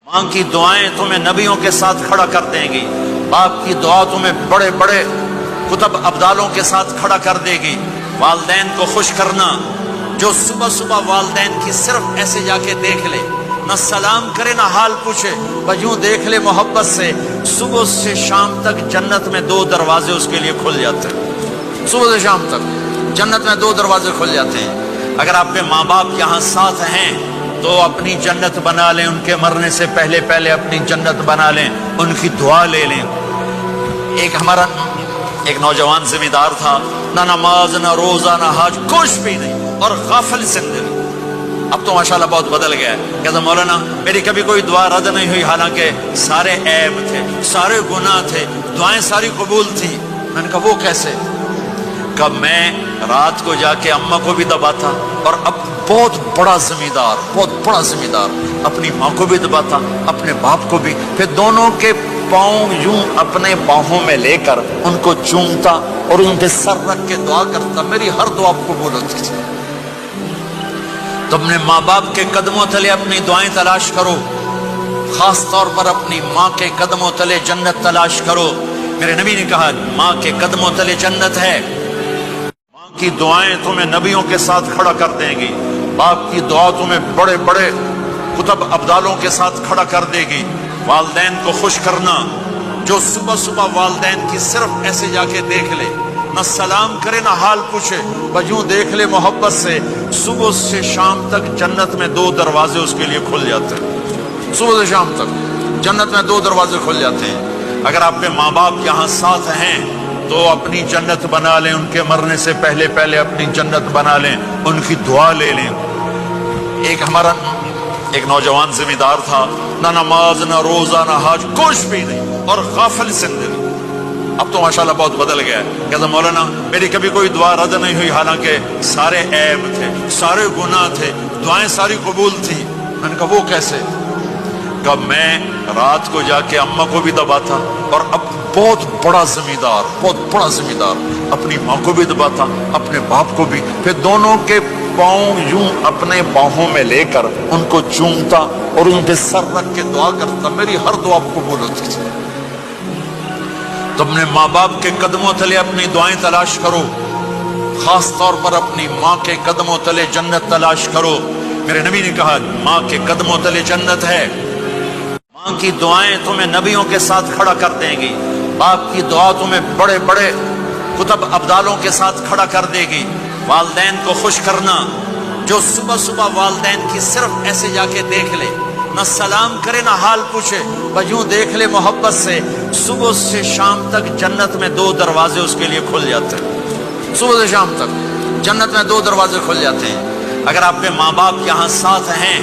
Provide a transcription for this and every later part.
ماں کی دعائیں تمہیں نبیوں کے ساتھ کھڑا کر دیں گی، باپ کی دعا تمہیں بڑے بڑے کتب ابدالوں کے ساتھ کھڑا کر دے گی۔ والدین کو خوش کرنا، جو صبح صبح والدین کی صرف ایسے جا کے دیکھ لے، نہ سلام کرے نہ حال پوچھے، بس یوں دیکھ لے محبت سے، صبح سے شام تک جنت میں 2 دروازے اس کے لیے کھل جاتے ہیں۔ صبح سے شام تک جنت میں 2 دروازے کھل جاتے ہیں۔ اگر آپ کے ماں باپ یہاں ساتھ ہیں تو اپنی جنت بنا لیں، ان کے مرنے سے پہلے پہلے اپنی جنت بنا لیں، ان کی دعا لے لیں۔ ہمارا ایک نوجوان ذمہ دار تھا، نہ نماز نہ روزہ نہ حج، کچھ بھی نہیں، اور غافل زندگی۔ اب تو ماشاءاللہ بہت بدل گیا ہے۔ کہتا مولانا میری کبھی کوئی دعا رد نہیں ہوئی، حالانکہ سارے عیب تھے، سارے گناہ تھے، دعائیں ساری قبول تھی۔ میں نے کہا وہ کیسے؟ کہ میں رات کو جا کے اماں کو بھی دباتا، اور اب بہت بڑا ذمہ دار اپنی ماں کو بھی دباتا، اپنے باپ کو بھی، پھر دونوں کے پاؤں یوں اپنے باہوں میں لے کر ان کو چومتا اور ان پہ سر رکھ کے دعا کرتا، میری ہر دعا قبول ہوتی تھی۔ تو اپنے ماں باپ کے قدموں تلے اپنی دعائیں تلاش کرو، خاص طور پر اپنی ماں کے قدموں تلے جنت تلاش کرو۔ میرے نبی نے کہا ماں کے قدموں تلے جنت ہے۔ ماں کی دعائیں تمہیں نبیوں کے ساتھ کھڑا کر دیں گی، باپ کی دعا تمہیں بڑے بڑے کتب ابدالوں کے ساتھ کھڑا کر دے گی۔ والدین کو خوش کرنا، جو صبح صبح والدین کی صرف ایسے جا کے دیکھ لے، نہ سلام کرے نہ حال پوچھے، بس یوں دیکھ لے محبت سے، صبح سے شام تک جنت میں 2 دروازے اس کے لیے کھل جاتے ہیں۔ صبح سے شام تک جنت میں 2 دروازے کھل جاتے ہیں۔ اگر آپ کے ماں باپ یہاں ساتھ ہیں تو اپنی جنت بنا لیں، ان کے مرنے سے پہلے پہلے اپنی جنت بنا لیں، ان کی دعا لے لیں۔ ہمارا ایک نوجوان ذمہ دار تھا، نہ نماز نہ روزہ نہ حج، کچھ بھی نہیں، اور غافل زندگی۔ اب تو ماشاءاللہ بہت بدل گیا ہے۔ کہتا مولانا میری کبھی کوئی دعا رد نہیں ہوئی، حالانکہ سارے عیب تھے، سارے گناہ تھے، دعائیں ساری قبول تھی۔ میں نے کہا وہ کیسے؟ کہ میں رات کو جا کے اماں کو بھی دباتا، اور اب بہت بڑا ذمہ دار اپنی ماں کو بھی دباتا، اپنے باپ کو بھی، پھر دونوں کے پاؤں یوں اپنے باہوں میں لے کر ان کو چومتا اور ان پہ سر رکھ کے دعا کرتا، میری ہر دعا قبول ہوتی تھی۔ تم نے ماں باپ کے قدموں تلے اپنی دعائیں تلاش کرو، خاص طور پر اپنی ماں کے قدموں تلے جنت تلاش کرو۔ میرے نبی نے کہا ماں کے قدموں تلے جنت ہے۔ ماں کی دعائیں تمہیں نبیوں کے ساتھ کھڑا کر دیں گی، باپ کی دعا تمہیں بڑے بڑے کتب ابدالوں کے ساتھ کھڑا کر دے گی۔ والدین کو خوش کرنا، جو صبح صبح والدین کی صرف ایسے جا کے دیکھ لے، نہ سلام کرے نہ حال پوچھے، بس یوں دیکھ لے محبت سے، صبح سے شام تک جنت میں 2 دروازے اس کے لیے کھل جاتے ہیں۔ صبح سے شام تک جنت میں 2 دروازے کھل جاتے ہیں۔ اگر آپ کے ماں باپ یہاں ساتھ ہیں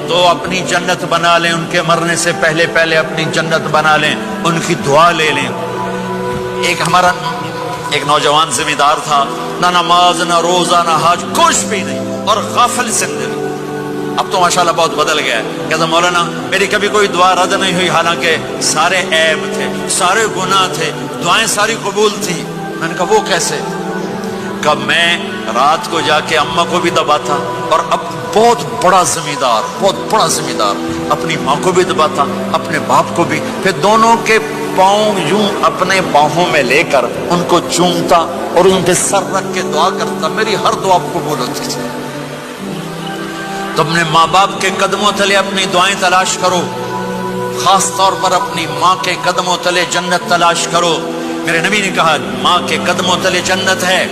تو اپنی جنت بنا لیں، ان کے مرنے سے پہلے پہلے اپنی جنت بنا لیں، ان کی دعا لے لیں۔ ہمارا ایک نوجوان ذمہ دار تھا، نہ نماز نہ روزہ نہ حج، کچھ بھی نہیں، اور غافل زندگی۔ اب تو ماشاءاللہ بہت بدل گیا ہے۔ کہتا مولانا میری کبھی کوئی دعا رد نہیں ہوئی، حالانکہ سارے عیب تھے، سارے گناہ تھے، دعائیں ساری قبول تھی۔ میں نے کہا وہ کیسے؟ کہ میں رات کو جا کے اماں کو بھی دباتا، اور اب بہت بڑا ذمہ دار اپنی ماں کو بھی دباتا، اپنے باپ کو بھی، پھر دونوں کے پاؤں یوں اپنے باہوں میں لے کر ان کو چومتا اور ان پہ سر رکھ کے دعا کرتا، میری ہر دعا قبول ہوتی تھی۔ تم نے ماں باپ کے قدموں تلے اپنی دعائیں تلاش کرو، خاص طور پر اپنی ماں کے قدموں تلے جنت تلاش کرو۔ میرے نبی نے کہا ماں کے قدموں تلے جنت ہے۔